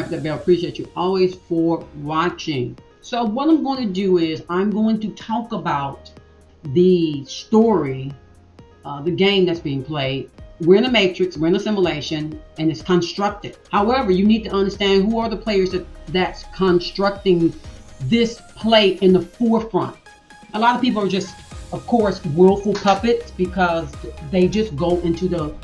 subscribe to that bell. Appreciate you always for watching. So what I'm going to do is I'm going to talk about the story, the game that's being played. We're in a matrix, we're in a simulation, and it's constructed. However, you need to understand who are the players that's constructing this play in the forefront. A lot of people are just, of course, willful puppets because they just go into the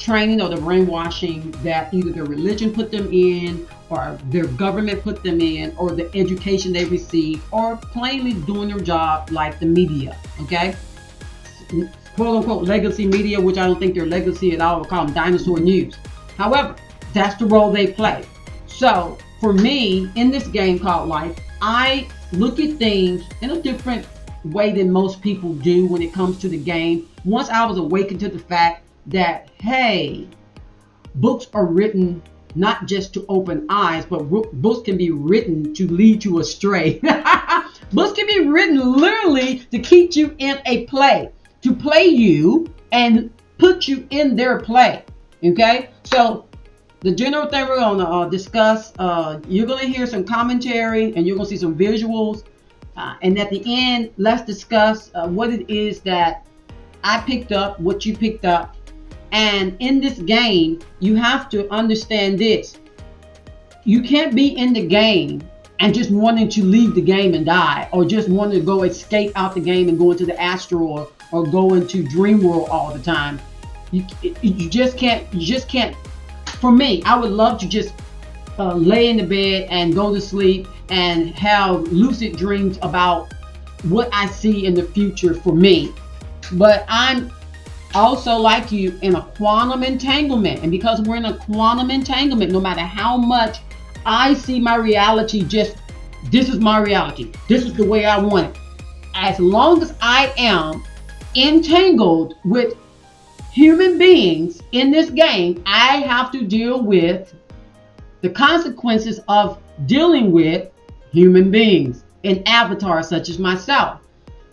training or the brainwashing that either their religion put them in, or their government put them in, or the education they receive, or plainly doing their job like the media, okay? Quote unquote legacy media, which I don't think they're legacy at all. We'll call them dinosaur news. However, that's the role they play. So for me, in this game called life, I look at things in a different way than most people do when it comes to the game. Once I was awakened to the fact that, hey, books are written not just to open eyes, but books can be written to lead you astray. Books can be written literally to keep you in a play, to play you and put you in their play. Okay, so the general thing we're going to discuss, you're going to hear some commentary and you're going to see some visuals. And at the end, let's discuss what it is that I picked up, what you picked up. And in this game, you have to understand this. You can't be in the game and just wanting to leave the game and die, or just wanting to go escape out the game and go into the astral or go into dream world all the time. You just can't. For me, I would love to just lay in the bed and go to sleep and have lucid dreams about what I see in the future for me. But I'm also, like you, in a quantum entanglement. And because we're in a quantum entanglement, no matter how much I see my reality, just this is my reality, this is the way I want it. As long as I am entangled with human beings in this game, I have to deal with the consequences of dealing with human beings in avatars such as myself.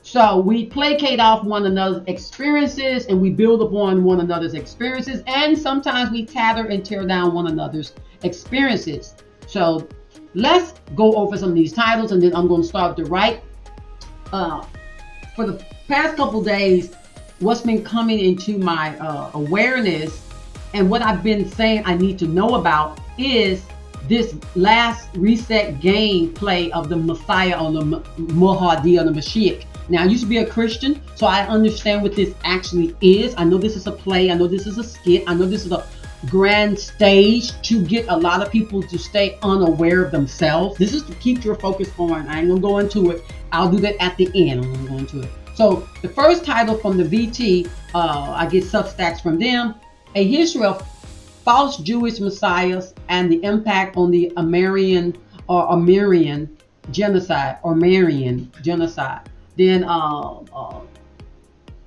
So we placate off one another's experiences and we build upon one another's experiences, and sometimes we tather and tear down one another's experiences. So let's go over some of these titles, and then I'm going to start with the right. For the past couple days, what's been coming into my awareness and what I've been saying I need to know about is this last reset gameplay of the Messiah or the Mahdi or the Mashiach. Now, I used to be a Christian, so I understand what this actually is. I know this is a play. I know this is a skit. I know this is a grand stage to get a lot of people to stay unaware of themselves. This is to keep your focus on. I ain't gonna go into it. I'll do that at the end. I'm gonna go into it. So the first title from the VT, I get Substacks from them. A history of false Jewish messiahs and the impact on the Armenian genocide. Then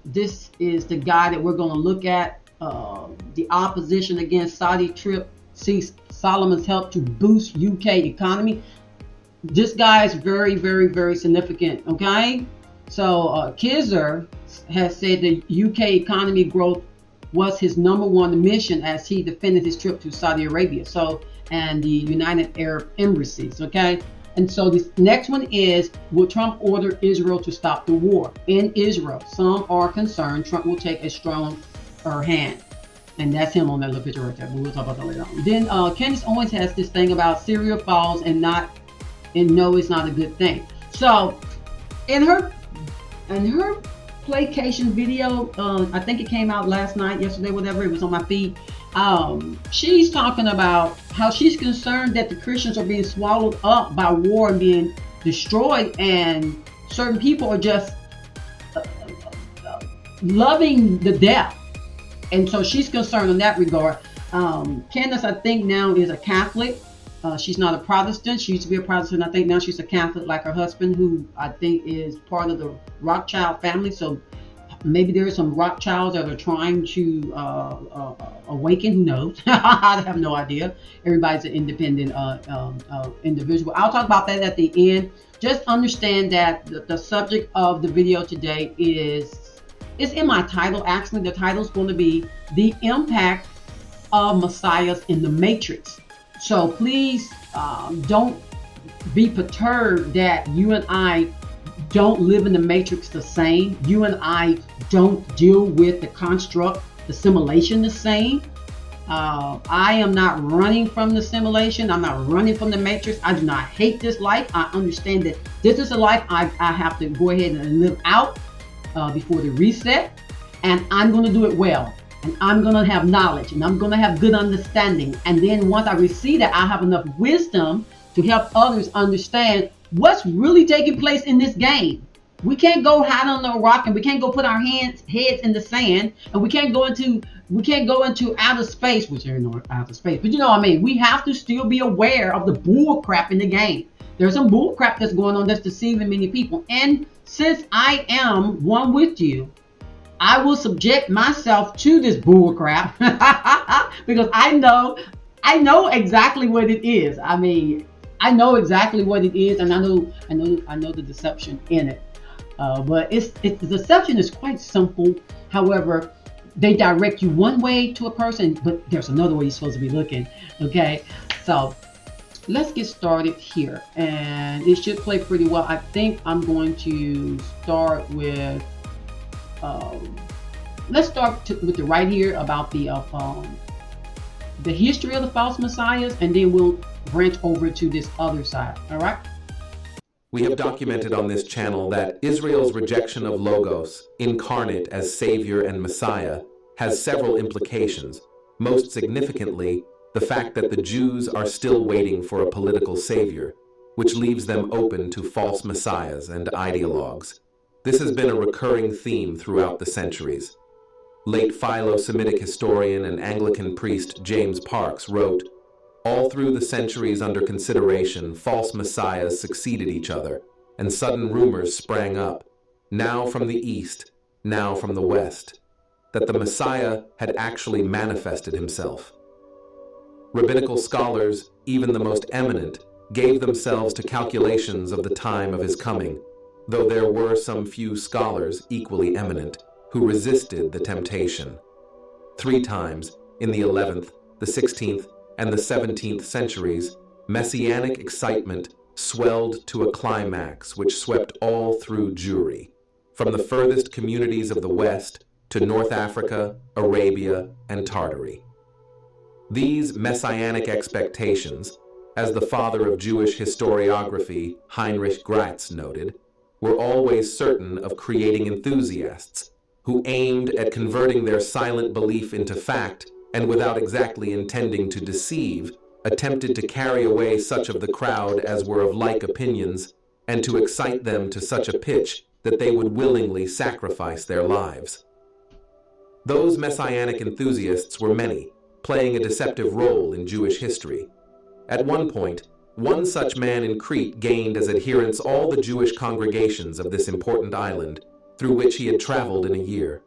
this is the guy that we're going to look at. The opposition against Saudi trip sees Solomon's help to boost UK economy. This guy is very, very, very significant. Okay, so Kizzer has said the UK economy growth was his number one mission as he defended his trip to Saudi Arabia, and the United Arab Emirates. Okay. And so this next one is, will Trump order Israel to stop the war? In Israel, some are concerned Trump will take a stronger hand. And that's him on that little picture right there. But we'll talk about that later on. Then Candace Owens has this thing about Syria falls and no, it's not a good thing. So in her placation video, I think it came out last night, yesterday, whatever, it was on my feed. She's talking about how she's concerned that the Christians are being swallowed up by war and being destroyed, and certain people are just loving the death. And so she's concerned in that regard. Candace, I think now is a Catholic. She's not a Protestant. She used to be a Protestant. I think now she's a Catholic, like her husband, who I think is part of the Rothschild family. So maybe there are some Rothschilds that are trying to awaken. Who knows? I have no idea. Everybody's an independent individual. I'll talk about that at the end. Just understand that the subject of the video today is in my title. Actually, the title is going to be The Impact of Messiahs in the Matrix. So please don't be perturbed that you and I don't live in the matrix the same. You and I don't deal with the construct, the simulation the same. I am not running from the simulation. I'm not running from the matrix. I do not hate this life. I understand that this is a life I have to go ahead and live out before the reset. And I'm going to do it well. And I'm going to have knowledge. And I'm going to have good understanding. And then once I receive that, I have enough wisdom to help others understand what's really taking place in this game. We can't go hide on a rock, and we can't go put our heads in the sand, and we can't go into outer space, which there ain't no outer space. But you know what I mean. We have to still be aware of the bull crap in the game. There's some bull crap that's going on that's deceiving many people. And since I am one with you, I will subject myself to this bull crap because I know exactly what it is. I mean, I know exactly what it is, and I know the deception in it. But the deception is quite simple. However, they direct you one way to a person, but there's another way you're supposed to be looking. Okay, so let's get started here, and it should play pretty well. I think I'm going to start with. Let's start with the right here about the history of the false messiahs, and then we'll branch over to this other side. All right. We have documented on this channel that Israel's rejection of Logos, incarnate as Savior and Messiah, has several implications. Most significantly, the fact that the Jews are still waiting for a political savior, which leaves them open to false messiahs and ideologues. This has been a recurring theme throughout the centuries. Late Philo-Semitic historian and Anglican priest James Parks wrote, "All through the centuries under consideration, false messiahs succeeded each other, and sudden rumors sprang up, now from the east, now from the west, that the Messiah had actually manifested himself. Rabbinical scholars, even the most eminent, gave themselves to calculations of the time of his coming, though there were some few scholars equally eminent who resisted the temptation. 3 times, in the 11th, the 16th, and the 17th centuries, messianic excitement swelled to a climax which swept all through Jewry, from the furthest communities of the West to North Africa, Arabia, and Tartary. These messianic expectations, as the father of Jewish historiography Heinrich Graetz noted, were always certain of creating enthusiasts who aimed at converting their silent belief into fact and without exactly intending to deceive, attempted to carry away such of the crowd as were of like opinions, and to excite them to such a pitch that they would willingly sacrifice their lives. Those messianic enthusiasts were many, playing a deceptive role in Jewish history. At one point, one such man in Crete gained as adherents all the Jewish congregations of this important island, through which he had traveled in a year.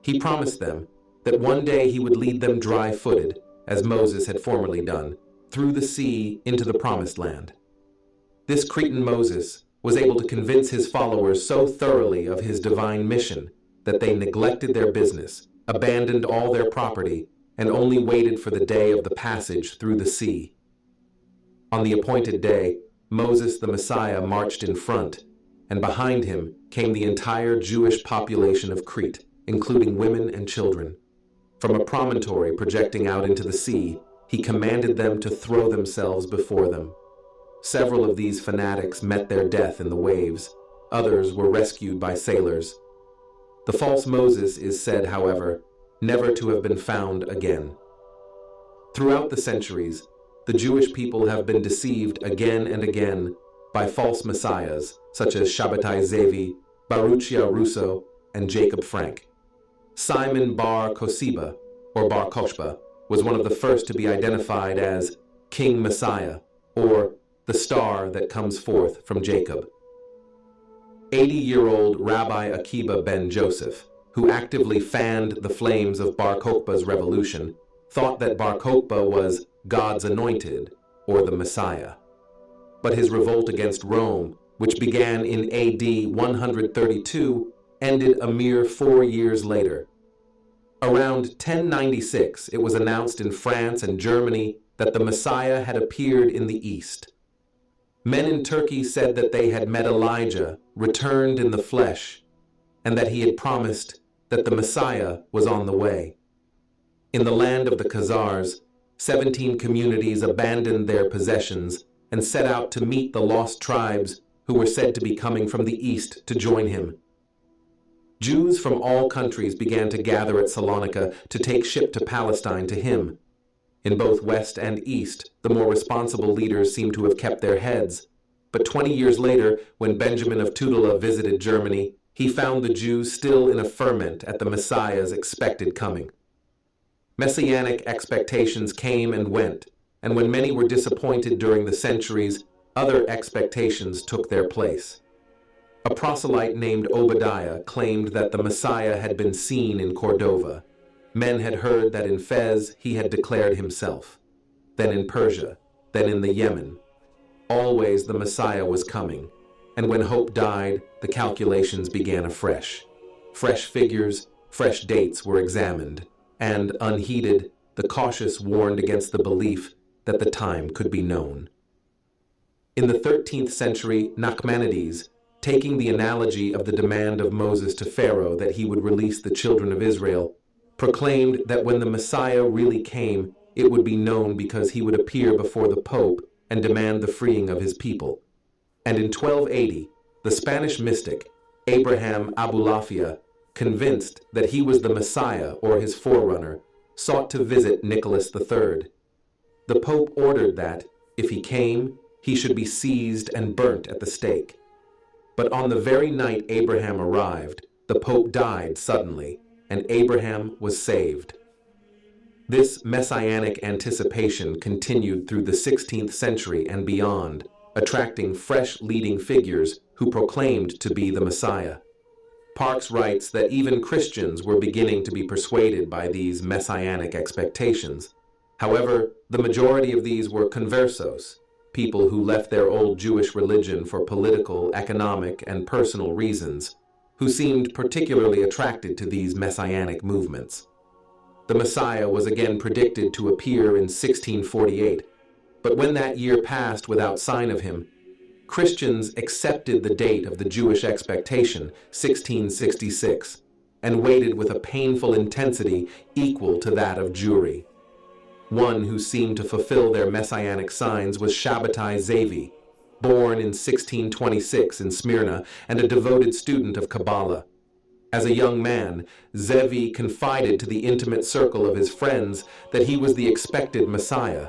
He promised them that one day he would lead them dry-footed, as Moses had formerly done, through the sea into the promised land. This Cretan Moses was able to convince his followers so thoroughly of his divine mission that they neglected their business, abandoned all their property, and only waited for the day of the passage through the sea. On the appointed day, Moses the Messiah marched in front, and behind him came the entire Jewish population of Crete, including women and children. From a promontory projecting out into the sea, he commanded them to throw themselves before them. Several of these fanatics met their death in the waves. Others were rescued by sailors. The false Moses is said, however, never to have been found again. Throughout the centuries, the Jewish people have been deceived again and again by false messiahs such as Shabbatai Zevi, Baruchia Russo, and Jacob Frank. Simon Bar Kosiba, or Bar Kokhba, was one of the first to be identified as King Messiah, or the star that comes forth from Jacob. 80-year-old Rabbi Akiba ben Joseph, who actively fanned the flames of Bar Kokhba's revolution, thought that Bar Kokhba was God's anointed, or the Messiah. But his revolt against Rome, which began in AD 132, ended a mere 4 years later. Around 1096, it was announced in France and Germany that the Messiah had appeared in the east. Men in Turkey said that they had met Elijah, returned in the flesh, and that he had promised that the Messiah was on the way. In the land of the Khazars, 17 communities abandoned their possessions and set out to meet the lost tribes who were said to be coming from the east to join him. Jews from all countries began to gather at Salonika to take ship to Palestine to him. In both West and East, the more responsible leaders seem to have kept their heads. But 20 years later, when Benjamin of Tudela visited Germany, he found the Jews still in a ferment at the Messiah's expected coming. Messianic expectations came and went, and when many were disappointed during the centuries, other expectations took their place. A proselyte named Obadiah claimed that the Messiah had been seen in Cordova. Men had heard that in Fez he had declared himself, then in Persia, then in the Yemen. Always the Messiah was coming, and when hope died, the calculations began afresh. Fresh figures, fresh dates were examined, and, unheeded, the cautious warned against the belief that the time could be known. In the 13th century, Nachmanides, taking the analogy of the demand of Moses to Pharaoh that he would release the children of Israel, proclaimed that when the Messiah really came, it would be known because he would appear before the Pope and demand the freeing of his people. And in 1280, the Spanish mystic, Abraham Abulafia, convinced that he was the Messiah or his forerunner, sought to visit Nicholas III. The Pope ordered that, if he came, he should be seized and burnt at the stake. But on the very night Abraham arrived, the Pope died suddenly, and Abraham was saved. This messianic anticipation continued through the 16th century and beyond, attracting fresh leading figures who proclaimed to be the Messiah. Parks writes that even Christians were beginning to be persuaded by these messianic expectations. However, the majority of these were conversos, people who left their old Jewish religion for political, economic, and personal reasons, who seemed particularly attracted to these messianic movements. The Messiah was again predicted to appear in 1648, but when that year passed without sign of him, Christians accepted the date of the Jewish expectation, 1666, and waited with a painful intensity equal to that of Jewry. One who seemed to fulfill their messianic signs was Shabbatai Zevi, born in 1626 in Smyrna and a devoted student of Kabbalah. As a young man, Zevi confided to the intimate circle of his friends that he was the expected Messiah,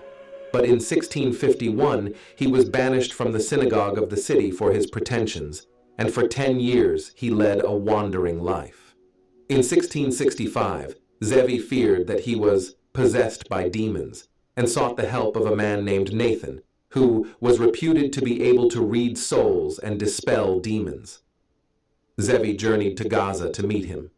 but in 1651 he was banished from the synagogue of the city for his pretensions, and for 10 years he led a wandering life. In 1665, Zevi feared that he was possessed by demons, and sought the help of a man named Nathan, who was reputed to be able to read souls and dispel demons. Zevi journeyed to Gaza to meet him.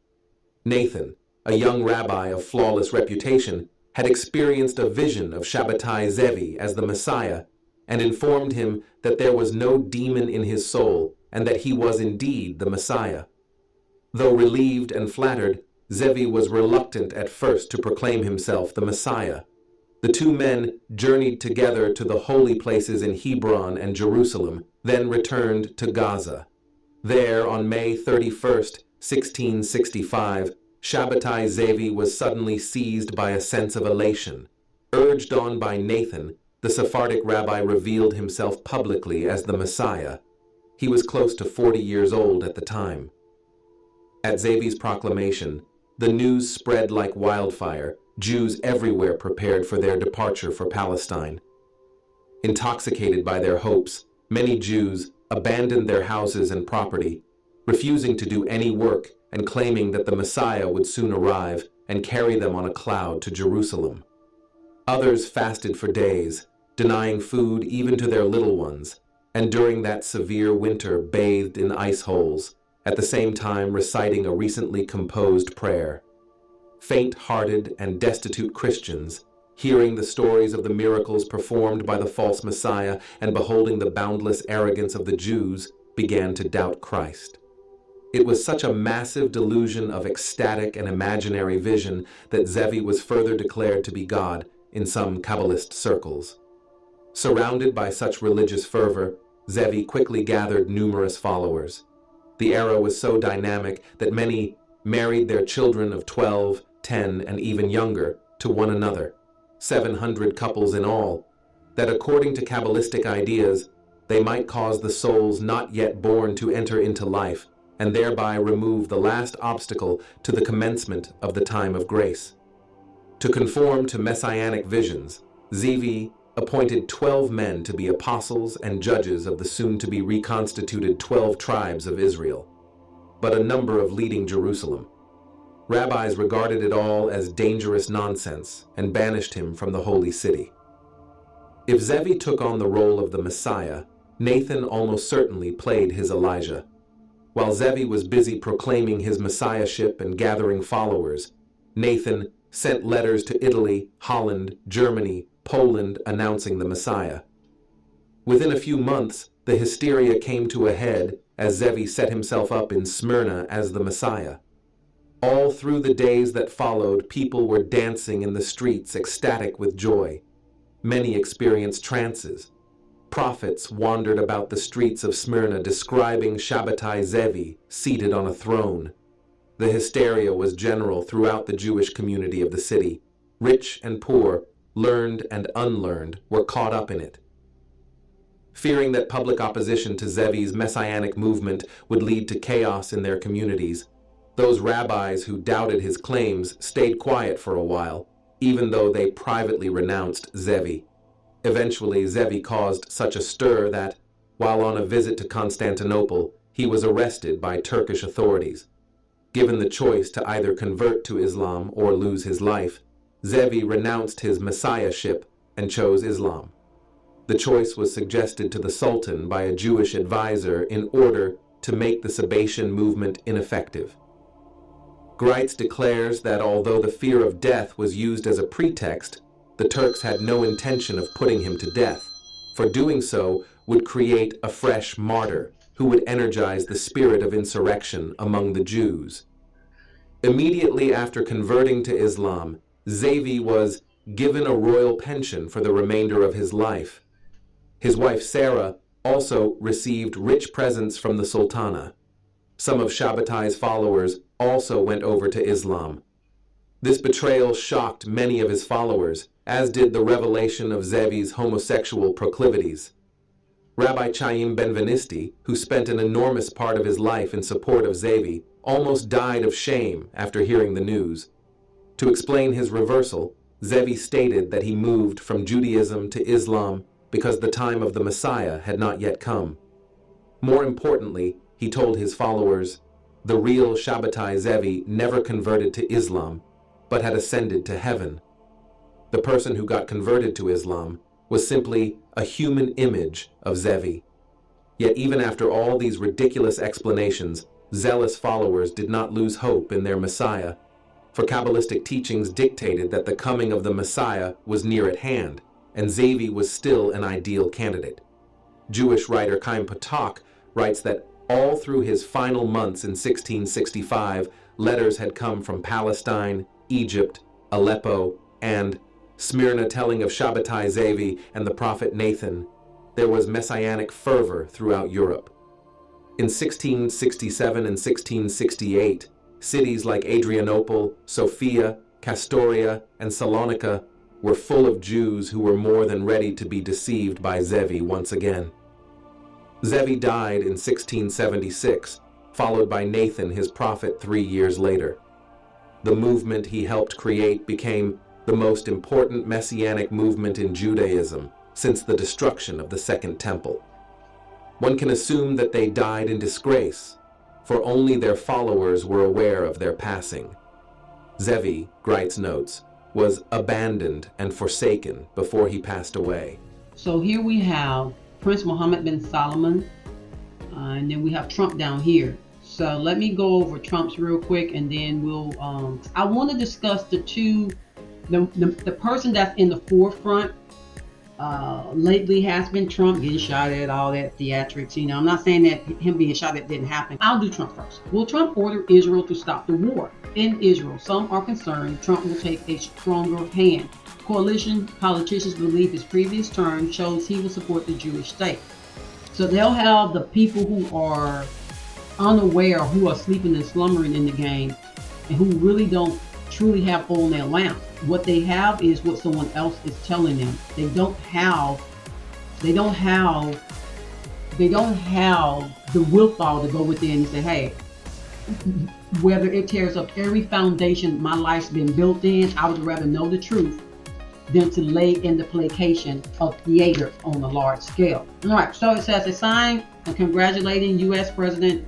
Nathan, a young rabbi of flawless reputation, had experienced a vision of Shabbatai Zevi as the Messiah and informed him that there was no demon in his soul and that he was indeed the Messiah. Though relieved and flattered, Zevi was reluctant at first to proclaim himself the Messiah. The two men journeyed together to the holy places in Hebron and Jerusalem, then returned to Gaza. There, on May 31st, 1665, Shabbatai Zevi was suddenly seized by a sense of elation. Urged on by Nathan, the Sephardic rabbi revealed himself publicly as the Messiah. He was close to 40 years old at the time. At Zevi's proclamation, the news spread like wildfire. Jews everywhere prepared for their departure for Palestine. Intoxicated by their hopes, many Jews abandoned their houses and property, refusing to do any work and claiming that the Messiah would soon arrive and carry them on a cloud to Jerusalem. Others fasted for days, denying food even to their little ones, and during that severe winter bathed in ice holes, at the same time reciting a recently composed prayer. Faint-hearted and destitute Christians, hearing the stories of the miracles performed by the false Messiah and beholding the boundless arrogance of the Jews, began to doubt Christ. It was such a massive delusion of ecstatic and imaginary vision that Zevi was further declared to be God in some Kabbalist circles. Surrounded by such religious fervor, Zevi quickly gathered numerous followers. The era was so dynamic that many married their children of 12, 10, and even younger to one another, 700 couples in all, that according to Kabbalistic ideas, they might cause the souls not yet born to enter into life and thereby remove the last obstacle to the commencement of the time of grace. To conform to messianic visions, Zevi appointed 12 men to be apostles and judges of the soon-to-be reconstituted 12 tribes of Israel, but a number of leading Jerusalem. Rabbis regarded it all as dangerous nonsense and banished him from the holy city. If Zevi took on the role of the Messiah, Nathan almost certainly played his Elijah. While Zevi was busy proclaiming his messiahship and gathering followers, Nathan sent letters to Italy, Holland, Germany, Poland announcing the Messiah. Within a few months, the hysteria came to a head as Zevi set himself up in Smyrna as the Messiah. All through the days that followed, people were dancing in the streets, ecstatic with joy. Many experienced trances. Prophets wandered about the streets of Smyrna describing Shabbatai Zevi seated on a throne. The hysteria was general throughout the Jewish community of the city. Rich and poor, learned and unlearned, were caught up in it. Fearing that public opposition to Zevi's messianic movement would lead to chaos in their communities, those rabbis who doubted his claims stayed quiet for a while, even though they privately renounced Zevi. Eventually, Zevi caused such a stir that, while on a visit to Constantinople, he was arrested by Turkish authorities. Given the choice to either convert to Islam or lose his life, Zevi renounced his messiahship and chose Islam. The choice was suggested to the Sultan by a Jewish advisor in order to make the Sabbatian movement ineffective. Greitz declares that although the fear of death was used as a pretext, the Turks had no intention of putting him to death, for doing so would create a fresh martyr who would energize the spirit of insurrection among the Jews. Immediately after converting to Islam, Zevi was given a royal pension for the remainder of his life. His wife Sarah also received rich presents from the Sultana. Some of Shabbatai's followers also went over to Islam. This betrayal shocked many of his followers, as did the revelation of Zevi's homosexual proclivities. Rabbi Chaim Benvenisti, who spent an enormous part of his life in support of Zevi, almost died of shame after hearing the news. To explain his reversal, Zevi stated that he moved from Judaism to Islam because the time of the Messiah had not yet come. More importantly, he told his followers, the real Shabbatai Zevi never converted to Islam, but had ascended to heaven. The person who got converted to Islam was simply a human image of Zevi. Yet even after all these ridiculous explanations, zealous followers did not lose hope in their Messiah, for Kabbalistic teachings dictated that the coming of the Messiah was near at hand, and Zevi was still an ideal candidate. Jewish writer Chaim Potok writes that all through his final months in 1665, letters had come from Palestine, Egypt, Aleppo, and Smyrna telling of Shabbatai Zevi and the prophet Nathan. There was messianic fervor throughout Europe. In 1667 and 1668, cities like Adrianople, Sofia, Castoria, and Salonika were full of Jews who were more than ready to be deceived by Zevi once again. Zevi died in 1676, followed by Nathan, his prophet, 3 years later. The movement he helped create became the most important messianic movement in Judaism since the destruction of the Second Temple. One can assume that they died in disgrace, for only their followers were aware of their passing. Zevi, Greitz notes, was abandoned and forsaken before he passed away. So here we have Prince Mohammed bin Salman, and then we have Trump down here. So let me go over Trump's real quick, and then we'll, I want to discuss the person that's in the forefront lately has been Trump getting shot at, all that theatrics. You know, I'm not saying that him being shot at didn't happen. I'll do Trump first. Will Trump order Israel to stop the war in Israel? Some are concerned Trump will take a stronger hand. coalition politicians believe his previous term shows he will support the Jewish state. So they'll have the people who are unaware, who are sleeping and slumbering in the game, and who really don't truly have oil in their lamp. What they have is what someone else is telling them. They don't have the willpower to go within and say, hey, whether it tears up every foundation my life's been built in, I would rather know the truth than to lay in the placation of theater on a large scale. All right, so it says a sign congratulating U.S. President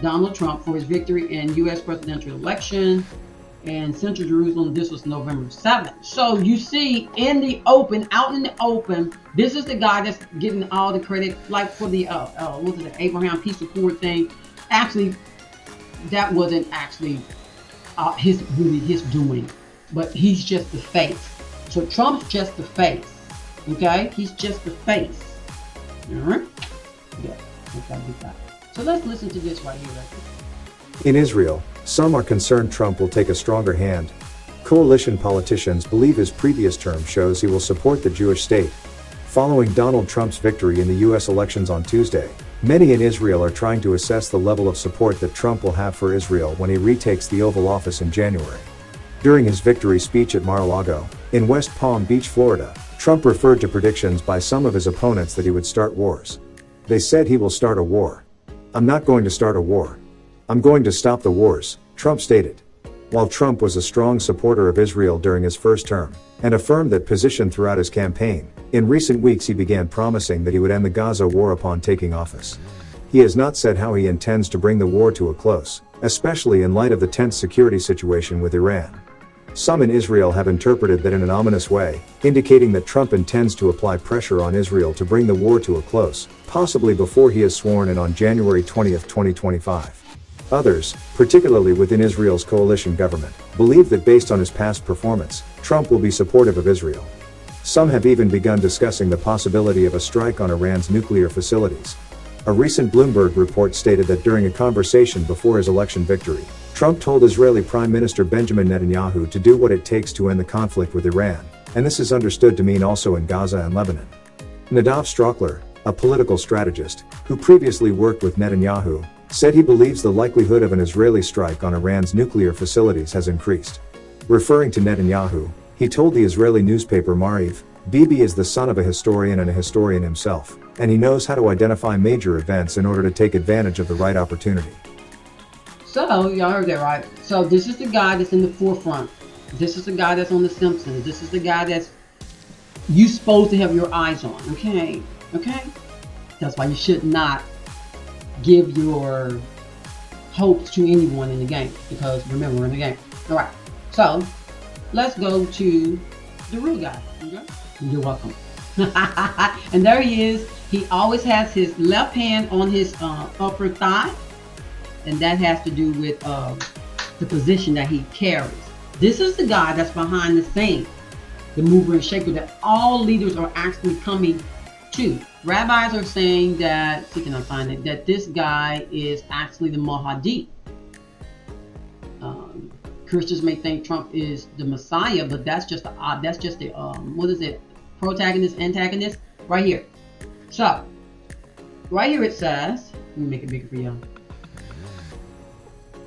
Donald Trump for his victory in U.S. presidential election in Central Jerusalem. This was November 7th. So you see, in the open, out in the open, this is the guy that's getting all the credit, like for the what was it, Abraham Peace Accord thing. Actually, that wasn't actually his doing, but he's just the face. So Trump's just the face. Okay, he's just the face. All right. Yeah. So let's listen to this right here. In Israel, some are concerned Trump will take a stronger hand. Coalition politicians believe his previous term shows he will support the Jewish state. Following Donald Trump's victory in the U.S. elections on Tuesday, many in Israel are trying to assess the level of support that Trump will have for Israel when he retakes the Oval Office in January. During his victory speech at Mar-a-Lago, in West Palm Beach, Florida, Trump referred to predictions by some of his opponents that he would start wars. They said he will start a war. I'm not going to start a war. I'm going to stop the wars, Trump stated. While Trump was a strong supporter of Israel during his first term, and affirmed that position throughout his campaign, in recent weeks he began promising that he would end the Gaza war upon taking office. He has not said how he intends to bring the war to a close, especially in light of the tense security situation with Iran. Some in Israel have interpreted that in an ominous way, indicating that Trump intends to apply pressure on Israel to bring the war to a close, possibly before he is sworn in on January 20, 2025. Others, particularly within Israel's coalition government, believe that based on his past performance, Trump will be supportive of Israel. Some have even begun discussing the possibility of a strike on Iran's nuclear facilities. A recent Bloomberg report stated that during a conversation before his election victory, Trump told Israeli Prime Minister Benjamin Netanyahu to do what it takes to end the conflict with Iran, and this is understood to mean also in Gaza and Lebanon. Nadav Strockler, a political strategist, who previously worked with Netanyahu, said he believes the likelihood of an Israeli strike on Iran's nuclear facilities has increased. Referring to Netanyahu, he told the Israeli newspaper Maariv, "Bibi is the son of a historian and a historian himself, and he knows how to identify major events in order to take advantage of the right opportunity." So, y'all heard that right. So this is the guy that's in the forefront. This is the guy that's on The Simpsons. This is the guy that's you supposed to have your eyes on. Okay? That's why you should not give your hopes to anyone in the game, because remember, we're in the game. All right. So let's go to the real guy. Okay? You're welcome. And there he is. He always has his left hand on his upper thigh. And that has to do with the position that he carries. This is the guy that's behind the scene, the mover and shaker that all leaders are actually coming to. Rabbis are saying that, see, can I find it, that this guy is actually the Mahdi. Christians may think Trump is the Messiah, but that's just the what is it? Protagonist, antagonist, right here. So, right here it says, let me make it bigger for y'all.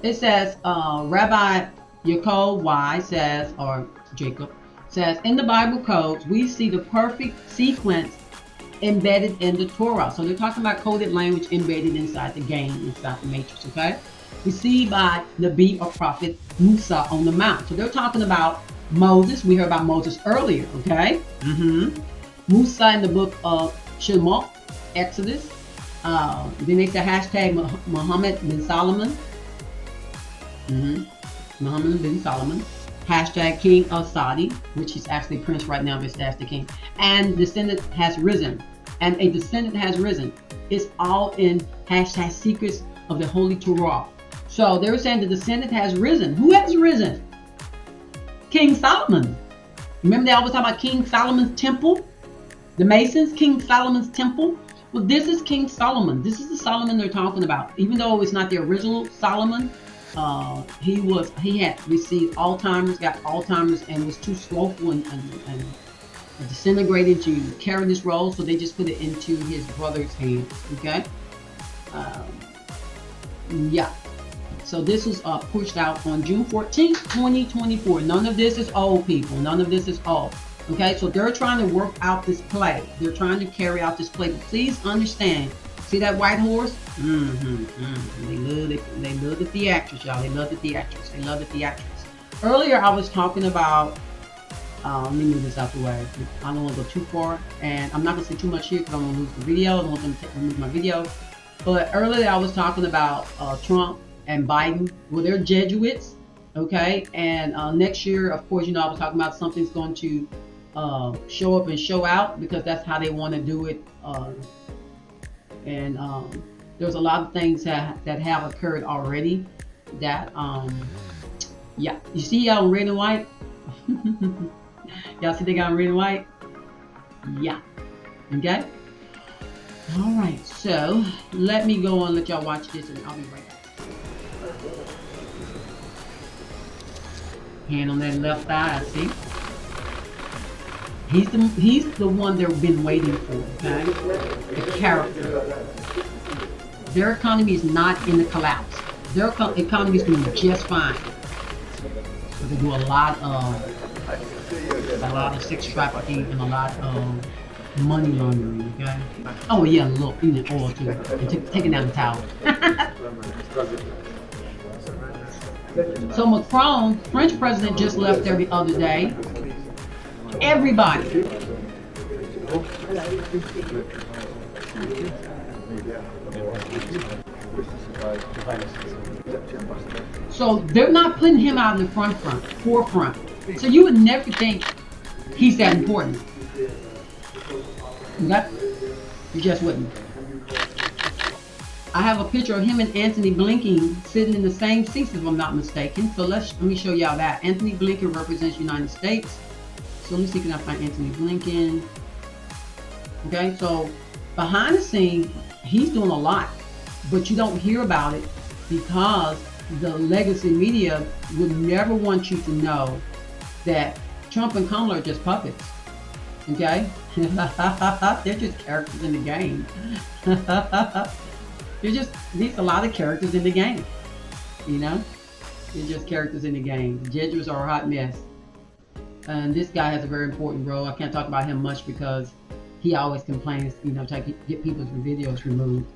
It says, Rabbi Yaakov Y says, or Jacob says, in the Bible codes, we see the perfect sequence embedded in the Torah. So they're talking about coded language embedded inside the game, inside the matrix, okay? We see by Nabi or prophet Musa on the mount. So they're talking about Moses. We heard about Moses earlier, okay? Musa in the book of Shemot, Exodus. Then they say hashtag Muhammad bin Solomon. Muhammad bin Solomon. Hashtag King of Saudi, which is actually Prince right now, but that's the king. And descendant has risen. And a descendant has risen. It's all in hashtag secrets of the Holy Torah. So they were saying the descendant has risen. Who has risen? King Solomon. Remember they always talk about King Solomon's temple? The Masons, King Solomon's temple? Well, this is King Solomon. This is the Solomon they're talking about. Even though it's not the original Solomon, He had received Alzheimer's, got Alzheimer's, and was too slowful and disintegrated to carry this role, so they just put it into his brother's hands. Okay. Yeah. So this was pushed out on June 14th, 2024. None of this is old, people. None of this is old. Okay, so they're trying to work out this play. They're trying to carry out this play. But please understand. See that white horse? They love the theatrics, y'all. They love the theatrics. They love the theatrics. Earlier, I was talking about. Let me move this out the way. I don't want to go too far, and I'm not going to say too much here because I don't want to lose the video. I don't want them to remove my video. But earlier, I was talking about Trump and Biden. Well, they're Jesuits, okay? And next year, of course, I was talking about something's going to show up and show out because that's how they want to do it. And there's a lot of things that have occurred already. That yeah, you see y'all in red and white. Y'all see they got red and white? Yeah. Okay. All right. So let me go on. Let y'all watch this, and I'll be right back. Hand on that left thigh. I see. He's the one they've been waiting for. Okay. The character. Their economy is not in the collapse. Their economy is doing just fine. But they do a lot of sex trafficking and a lot of money laundering. Okay. Oh yeah, look, even oil too, and taking down the tower. So Macron, French president, just left there the other day. Everybody. So they're not putting him out in the forefront. So you would never think he's that important. Okay? You just wouldn't. I have a picture of him and Antony Blinken sitting in the same seats, if I'm not mistaken. So let me show y'all that. Antony Blinken represents the United States. So let me see, can I find Antony Blinken? Okay, so behind the scenes, he's doing a lot, but you don't hear about it because the legacy media would never want you to know that Trump and Kamala are just puppets. Okay? They're just characters in the game. There's a lot of characters in the game. They're just characters in the game. The Jesuits are a hot mess. And this guy has a very important role. I can't talk about him much because he always complains, to get people's videos removed.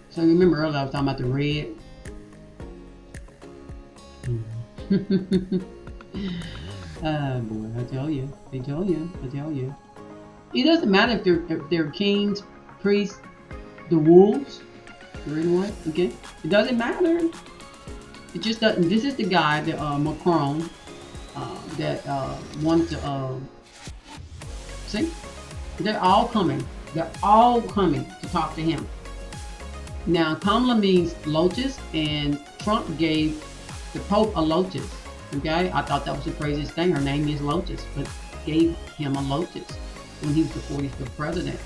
So remember earlier I was talking about the red. Boy, I tell you. It doesn't matter if they're kings, priests, the wolves, red and white, okay? It doesn't matter. It just doesn't. This is the guy that Macron that wanted to see. They're all coming. They're all coming to talk to him. Now, Kamala means lotus, and Trump gave the Pope a lotus. Okay, I thought that was the craziest thing. Her name is Lotus, but gave him a lotus when he was the 45th president.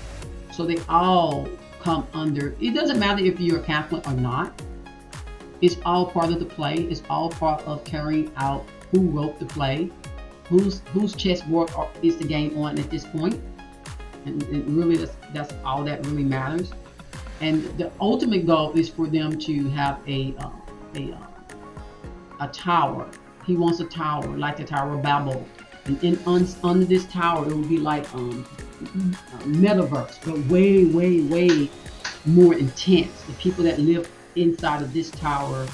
So they all come under. It doesn't matter if you're a Catholic or not. It's all part of the play. It's all part of carrying out who wrote the play, whose chessboard is the game on at this point. And really, that's all that really matters. And the ultimate goal is for them to have a tower. He wants a tower, like the Tower of Babel. And under this tower, it would be like metaverse, but way, way, way more intense. The people that live inside of this tower,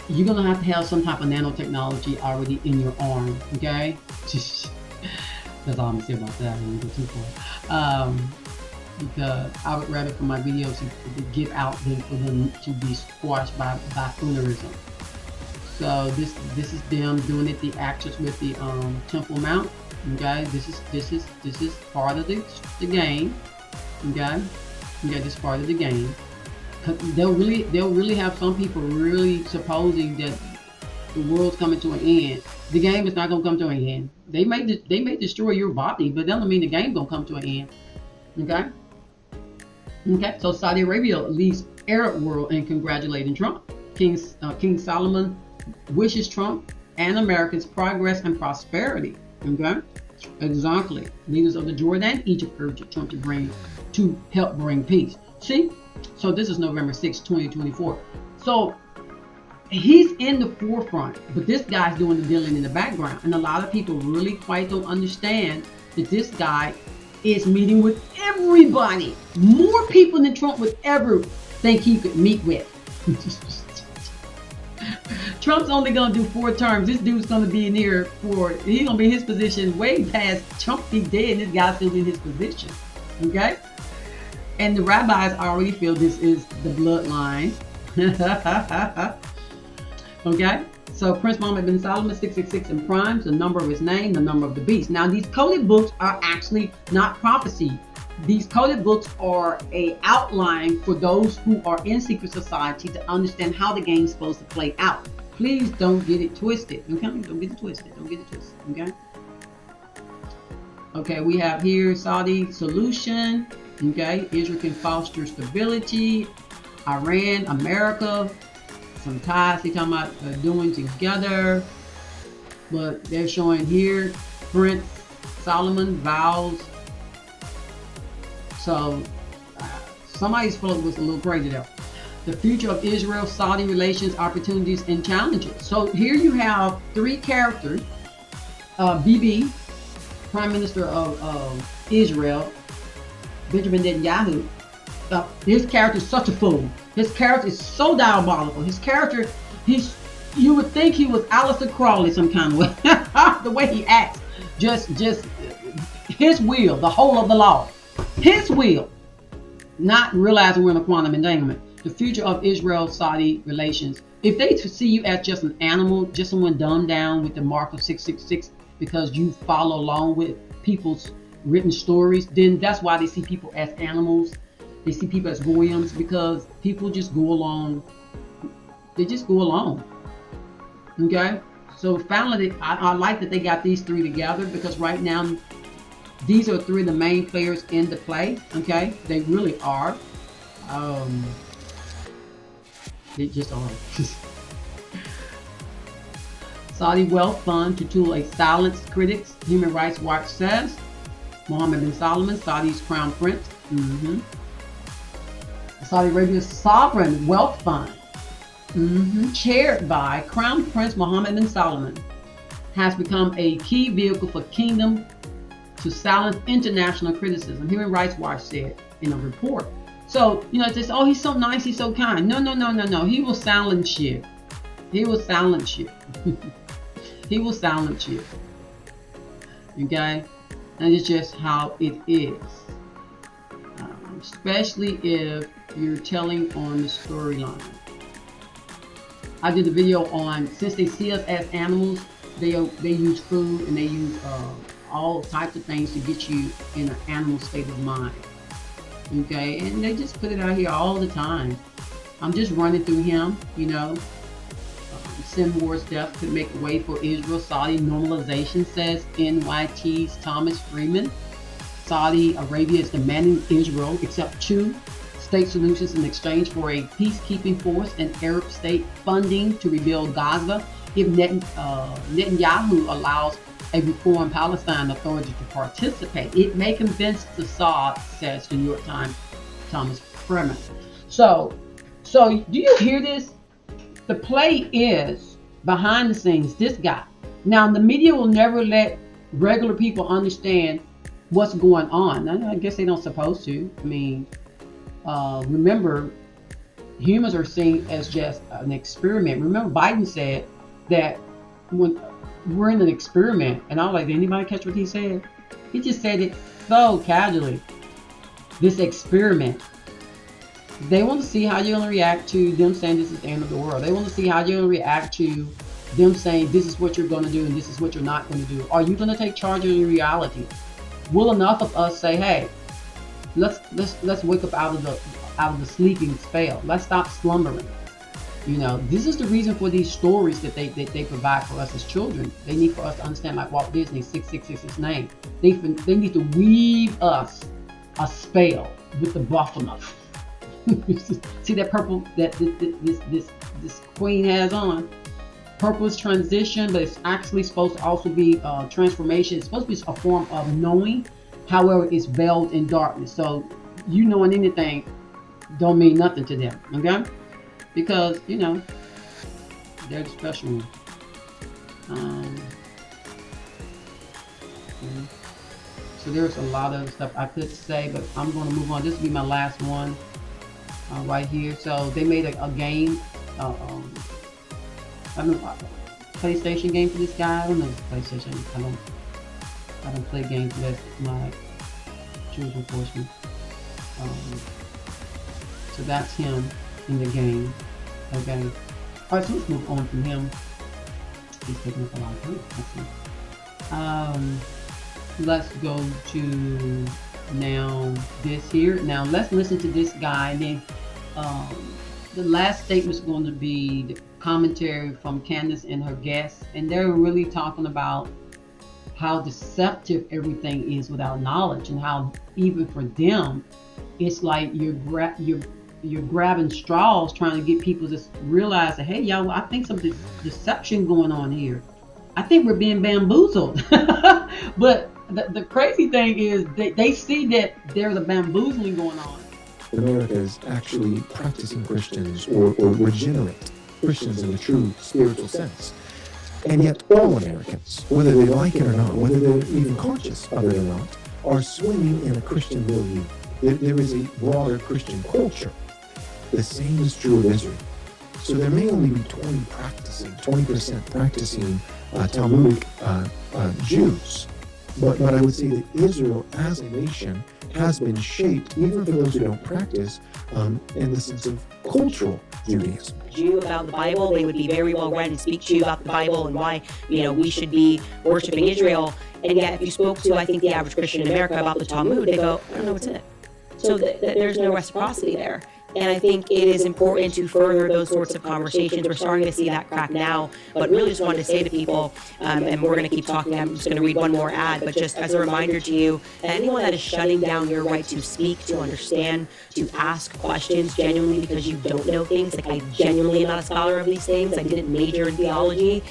you're gonna have to have some type of nanotechnology already in your arm. Okay, that's all I'm gonna say about that. I don't go too far. Because I would rather for my videos to get out than for them to be squashed by Foonerism. So this is them doing it, the actors with the Temple Mount. Okay, this is part of the game. Okay, this is part of the game. They'll really have some people really supposing that the world's coming to an end. The game is not gonna come to an end. They may destroy your body, but that doesn't mean the game gonna come to an end. Okay. So Saudi Arabia leads Arab world in congratulating Trump. King Solomon wishes Trump and Americans progress and prosperity. Okay, exactly. Leaders of the Jordan, Egypt urged Trump to help bring peace. See, so this is November 6, 2024. So he's in the forefront, but this guy's doing the dealing in the background, and a lot of people really quite don't understand that this guy is meeting with everybody, more people than Trump would ever think he could meet with. Trump's only gonna do 4 terms. This dude's gonna be in here he's gonna be in his position way past Trump be dead, and this guy's still in his position. Okay? And the rabbis already feel this is the bloodline. Okay? So Prince Mohammed bin Salman, 666 in primes, the number of his name, the number of the beast. Now these coded books are actually not prophecy. These coded books are a outline for those who are in secret society to understand how the game's supposed to play out. Please don't get it twisted. Okay? Don't get it twisted. Don't get it twisted. Okay? Okay, we have here Saudi solution. Okay, Israel can foster stability. Iran, America, some ties they're talking about doing together. But they're showing here Prince Solomon vows. So somebody's float was a little crazy there. The future of Israel-Saudi relations, opportunities and challenges. So here you have 3 characters. Bibi, Prime Minister of Israel, Benjamin Netanyahu. His character is such a fool. His character is so diabolical. His character, you would think he was Aleister Crowley some kind of way. The way he acts, just his will, the whole of the law. His will, not realizing we're in a quantum entanglement. The future of Israel-Saudi relations. If they see you as just an animal, just someone dumbed down with the mark of 666 because you follow along with people's written stories, then that's why they see people as animals. They see people as goyim because people just go along. They just go along. Okay? So finally, I like that they got these 3 together because right now, these are 3 of the main players in the play. Okay? They really are. They just are. Saudi wealth fund to tool a silenced critics, Human Rights Watch says. Mohammed bin Salman, Saudi's crown prince. Saudi Arabia's sovereign wealth fund, chaired by Crown Prince Mohammed bin Salman, has become a key vehicle for kingdom to silence international criticism, Human Rights Watch said in a report. So, it's just, oh, he's so nice, he's so kind. No. He will silence you. He will silence you. He will silence you. Okay? And it's just how it is. Especially if you're telling on the storyline. I did a video on, since they see us as animals, they use food and they use all types of things to get you in an animal state of mind. Okay, and they just put it out here all the time. I'm just running through him, Send more steps to make way for Israel. Saudi normalization, says NYT's Thomas Freeman. Saudi Arabia is demanding Israel accept 2 state solutions in exchange for a peacekeeping force and Arab state funding to rebuild Gaza. If Netanyahu allows a reformed Palestine Authority to participate, it may convince Assad, says the New York Times Thomas Freeman. So do you hear this? The play is behind the scenes, this guy. Now, the media will never let regular people understand what's going on. I guess they don't supposed to. I mean, remember, humans are seen as just an experiment. Remember, Biden said that when we're in an experiment, and I was like, did anybody catch what he said? He just said it so casually. This experiment. They want to see how you're going to react to them saying this is the end of the world. They want to see how you're going to react to them saying this is what you're going to do and this is what you're not going to do. Are you going to take charge of your reality? Will enough of us say, hey, let's wake up out of the sleeping spell. Let's stop slumbering. This is the reason for these stories that they provide for us as children. They need for us to understand, like Walt Disney, 666 is his name. They need to weave us a spell with the buffalo. See that purple, this this queen has on. Purple is transition, but it's actually supposed to also be transformation. It's supposed to be a form of knowing. However, it's veiled in darkness. So you knowing anything don't mean nothing to them, okay? Because, you know, they're the special one. So there's a lot of stuff I could say, but I'm going to move on. This will be my last one right here. So they made a game, I don't know, PlayStation game for this guy. I don't know if it's PlayStation. I don't play games, but that's my children force me. So that's him in the game. Okay. All right, so let's move on from him. He's taking up a lot of time. Let's go to now this here. Now let's listen to this guy. And then the last statement is going to be the commentary from Candace and her guests, and they're really talking about how deceptive everything is without knowledge, and how even for them, it's like you're grabbing straws trying to get people to realize that, hey, y'all, I think some deception going on here. I think we're being bamboozled. But the crazy thing is they see that there's a bamboozling going on. America is actually practicing Christians or regenerate Christians in the true spiritual sense. And yet all Americans, whether they like it or not, whether they're even conscious of it or not, are swimming in a Christian milieu. There is a broader Christian culture. The same is true of Israel. So there may only be 20% practicing Talmudic Jews. But I would say that Israel as a nation has been shaped, even for those who don't practice, in the sense of cultural Judaism. You about the Bible, they would be very well read and speak to you about the Bible and why, we should be worshiping Israel. And yet, if you spoke to, I think, the average Christian in America about the Talmud, they go, I don't know what's in it. So there's no reciprocity there. And I think it is important to further those sorts of conversations. We're starting to see that crack now, but really just wanted to say to people, and we're going to keep talking, I'm just going to read one more ad, but just as a reminder to you, that anyone that is shutting down your right to speak, to understand, to ask questions genuinely because you don't know things, like I genuinely am not a scholar of these things, I didn't major in theology,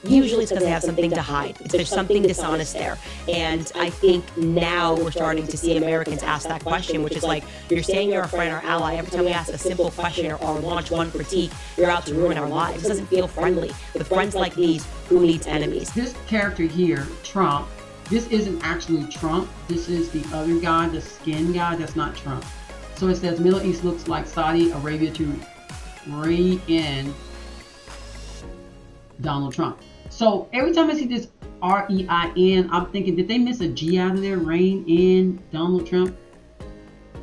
usually it's because they have something to hide. There's something dishonest there. And I think now we're starting to see Americans ask that question, which is like, you're saying you're a friend or ally. Every time we ask a simple question or launch one critique, you're out to ruin our lives. It doesn't feel friendly. With friends like these, who needs enemies? This character here, Trump, this isn't actually Trump. This is the other guy, the skin guy. That's not Trump. So it says Middle East looks like Saudi Arabia to rein in Donald Trump. So every time I see this R-E-I-N, I'm thinking, did they miss a G out of there? Rein in Donald Trump?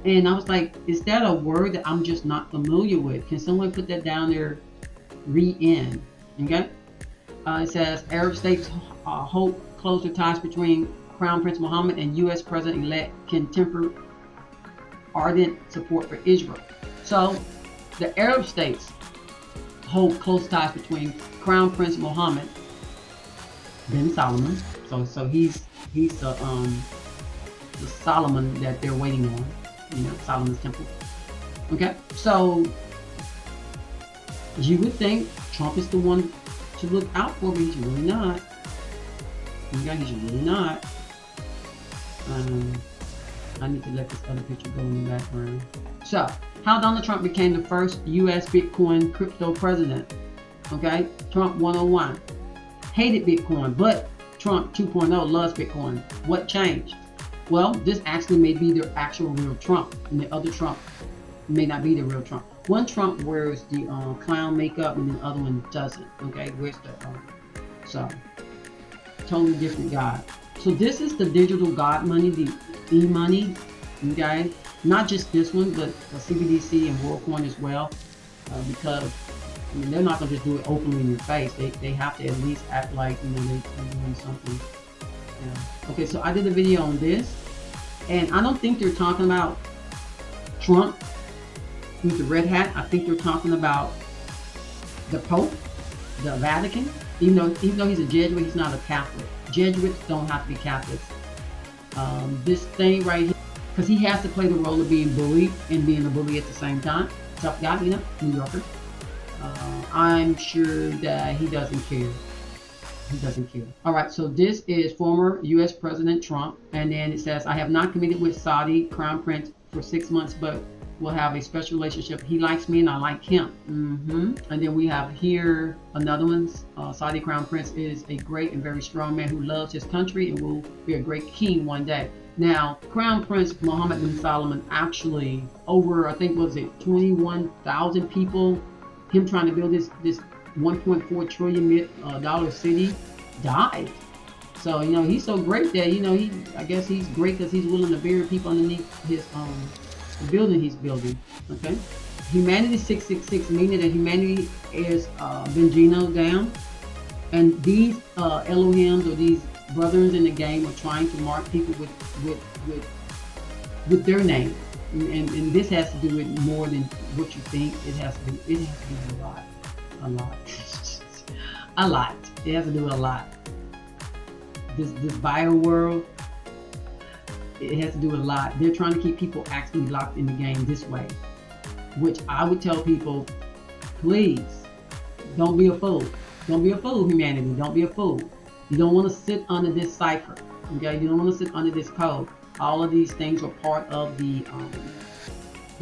And I was like, is that a word that I'm just not familiar with? Can someone put that down there? Rein. Okay? It says Arab states hope closer ties between Crown Prince Mohammed and U.S. President-elect can temper ardent support for Israel. So the Arab states hold close ties between Crown Prince Mohammed bin Solomon. So he's the Solomon that they're waiting on, Solomon's temple. Okay, so you would think Trump is the one to look out for, but he's really not. Okay, he's really not. I need to let this other picture go in the background. So, how Donald Trump became the first U.S. Bitcoin crypto president. Okay, Trump 101 hated Bitcoin, but Trump 2.0 loves Bitcoin. What changed? Well, this actually may be the actual real Trump, and the other Trump may not be the real Trump. One Trump wears the clown makeup, and the other one doesn't. Okay, where's the so totally different guy. So this is the digital God money, the e-money. Okay, not just this one, but CBDC and WorldCoin as well, because they're not gonna just do it openly in your face. They have to at least act like they're doing something. Yeah. Okay, so I did a video on this, and I don't think they're talking about Trump with the red hat. I think they're talking about the Pope, the Vatican. Even though he's a Jesuit, he's not a Catholic. Jesuits don't have to be Catholics. This thing right here, because he has to play the role of being bullied and being a bully at the same time. Tough guy, New Yorker. I'm sure that he doesn't care. He doesn't care. All right, so this is former U.S. President Trump, and then it says, I have not committed with Saudi Crown Prince for 6 months, but we'll have a special relationship. He likes me and I like him. And then we have here another one. Saudi Crown Prince is a great and very strong man who loves his country and will be a great king one day. Now, Crown Prince Mohammed bin Salman actually over, I think, was it 21,000 people, him trying to build this $1.4 trillion dollar city, died. So, you know, he's so great that, you know, I guess he's great because he's willing to bury people underneath his the building he's building. Okay. Humanity 666, meaning that humanity is been genoed down. And these Elohims or these brothers in the game are trying to mark people with their name. And this has to do with more than what you think. It has to do with a lot. A lot. It has to do with a lot. This bio world, it has to do with a lot. They're trying to keep people actually locked in the game this way, which I would tell people, please, don't be a fool. Don't be a fool, humanity. Don't be a fool. You don't want to sit under this cipher. Okay, you don't want to sit under this code. All of these things are part of the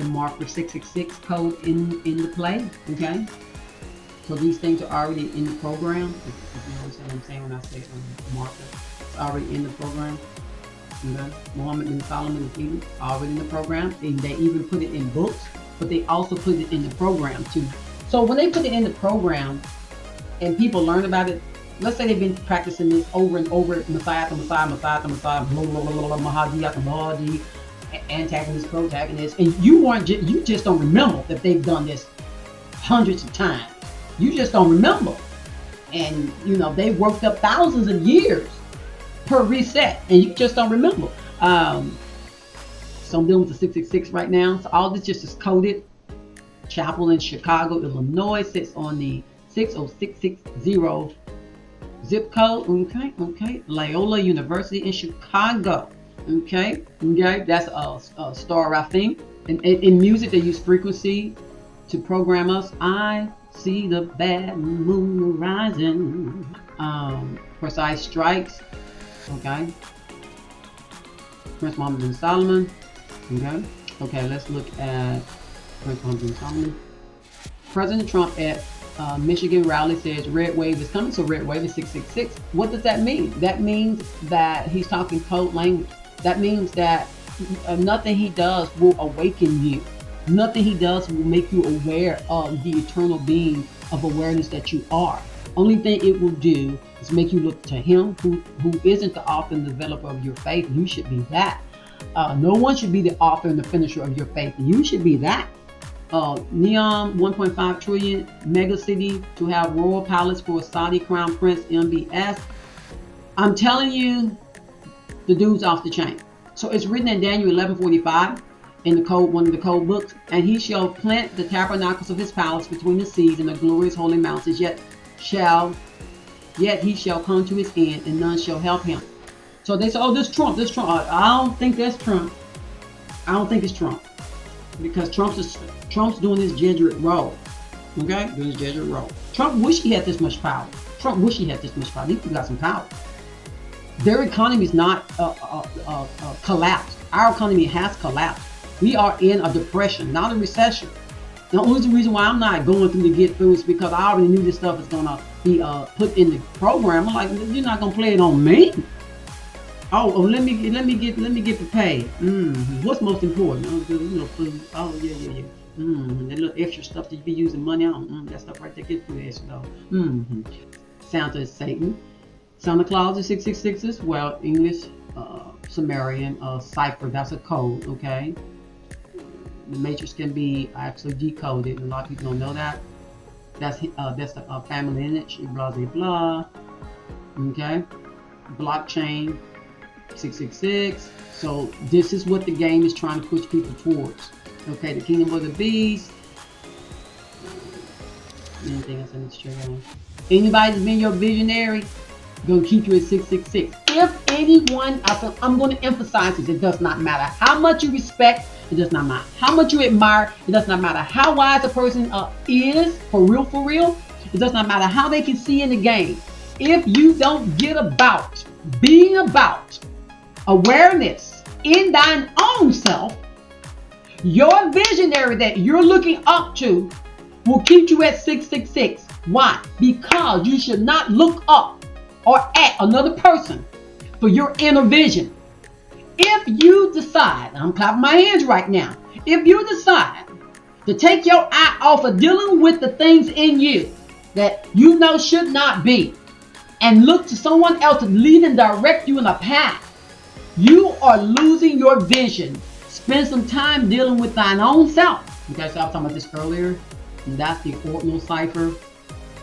marker 666 code in the play. Okay. So these things are already in the program. If you understand what I'm saying when I say marker, it's already in the program. Okay. Mohammed bin Salman is even already in the program, and they even put it in books, but they also put it in the program too. So when they put it in the program, and people learn about it, let's say they've been practicing this over and over, Messiah to Messiah, Messiah to Messiah, blah blah blah blah, Mahdi after Mahdi, antagonist, protagonist, and you just don't remember that they've done this hundreds of times. You just don't remember. And, you know, they worked up thousands of years per reset, and you just don't remember. So I'm dealing with the 666 right now. So all this just is coded. Chapel in Chicago, Illinois sits on the 60660 zip code. Okay. Loyola University in Chicago. Okay. That's a star, I think. In music, they use frequency to program us. I see the bad moon rising. Precise strikes. Okay. Prince Mohammed bin Salman. Okay, let's look at Prince Mohammed bin Salman. President Trump at Michigan rally says red wave is coming, so red wave is 666. What does that mean? That means that he's talking code language. That means that nothing he does will awaken you. Nothing he does will make you aware of the eternal being of awareness that you are. Only thing it will do is make you look to him who isn't the author and developer of your faith. You should be that. No one should be the author and the finisher of your faith. You should be that. Neom 1.5 trillion mega city to have royal palace for Saudi Crown Prince MBS. I'm telling you, the dude's off the chain. So it's written in Daniel 11:45 in the code, one of the code books, and he shall plant the tabernacles of his palace between the seas and the glorious holy mountains. Yet he shall come to his end, and none shall help him. So they say, oh, this Trump. I don't think that's Trump. I don't think it's Trump, because Trump's doing this Jesuit role. Okay, doing his Jesuit role. Trump wish he had this much power. These people got some power. Their economy is not collapsed. Our economy has collapsed. We are in a depression, not a recession. The only reason why I'm not going through to get through is because I already knew this stuff is gonna be put in the program. I'm like, you're not gonna play it on me. Oh, let me get prepared. What's most important? Food. Oh, yeah. That little extra stuff that you be using money on. That stuff right there gets through the extra though. Santa is Satan. Santa Claus is 666 as well. English, Sumerian, cipher. That's a code. Okay. The matrix can be actually decoded. A lot of people don't know that. That's the family lineage. Blah blah blah. Okay. Blockchain 666. So this is what the game is trying to push people towards. Okay. The kingdom of the beast. Anything else I need to share on? Anybody that's been your visionary, gonna keep you at 666. If anyone, I'm going to emphasize this, it does not matter how much you respect It does not matter how much you admire. It does not matter how wise a person is, for real. It does not matter how they can see in the game. If you don't get about being about awareness in thine own self, your visionary that you're looking up to will keep you at 666. Why? Because you should not look up or at another person for your inner vision. If you decide, I'm clapping my hands right now, if you decide to take your eye off of dealing with the things in you that you know should not be, and look to someone else to lead and direct you in a path, you are losing your vision. Spend some time dealing with thine own self. Okay, so I was talking about this earlier. And that's the ordinal cipher.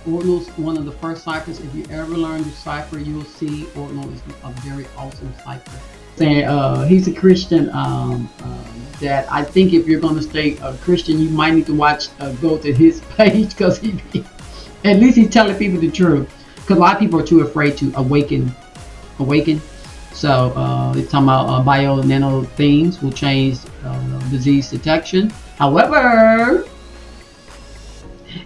Ordinal's one of the first ciphers. If you ever learn to cipher, you'll see ordinal is a very awesome cipher. Saying he's a Christian. That I think if you're going to stay a Christian, you might need to go to his page, because at least he's telling people the truth. Because a lot of people are too afraid to awaken. So they're talking about bio nano things will change disease detection. However,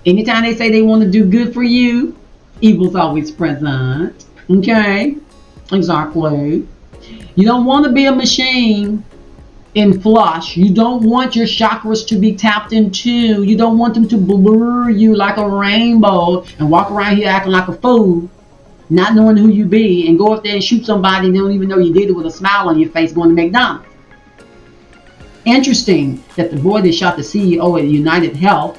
anytime they say they want to do good for you, evil's always present. Okay? Exactly. You don't want to be a machine in flush. You don't want your chakras to be tapped into. You don't want them to blur you like a rainbow and walk around here acting like a fool, not knowing who you be, and go up there and shoot somebody and they don't even know you did it with a smile on your face going to McDonald's. Interesting that the boy that shot the CEO at United Health,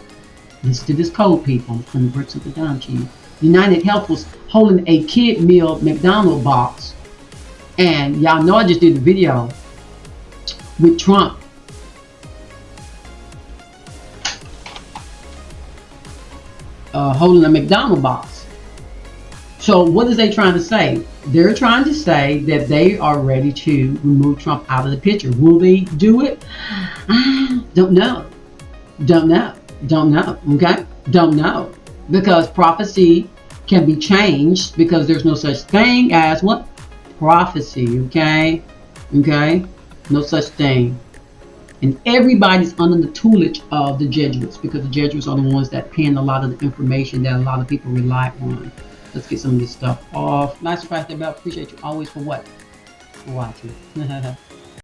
listen to this code, people, let me break something down to you. United Health was holding a kid meal McDonald's box, and y'all know I just did the video with Trump holding a McDonald's box. So what is they trying to say? They're trying to say that they are ready to remove Trump out of the picture. Will they do it? Don't know. Okay? Don't know. Because prophecy can be changed, because there's no such thing as what? Prophecy. Okay? No such thing. And everybody's under the tutelage of the Jesuits, because the Jesuits are the ones that pen a lot of the information that a lot of people rely on. Let's get some of this stuff off. Nice to press the bell. Appreciate you always for what? For watching.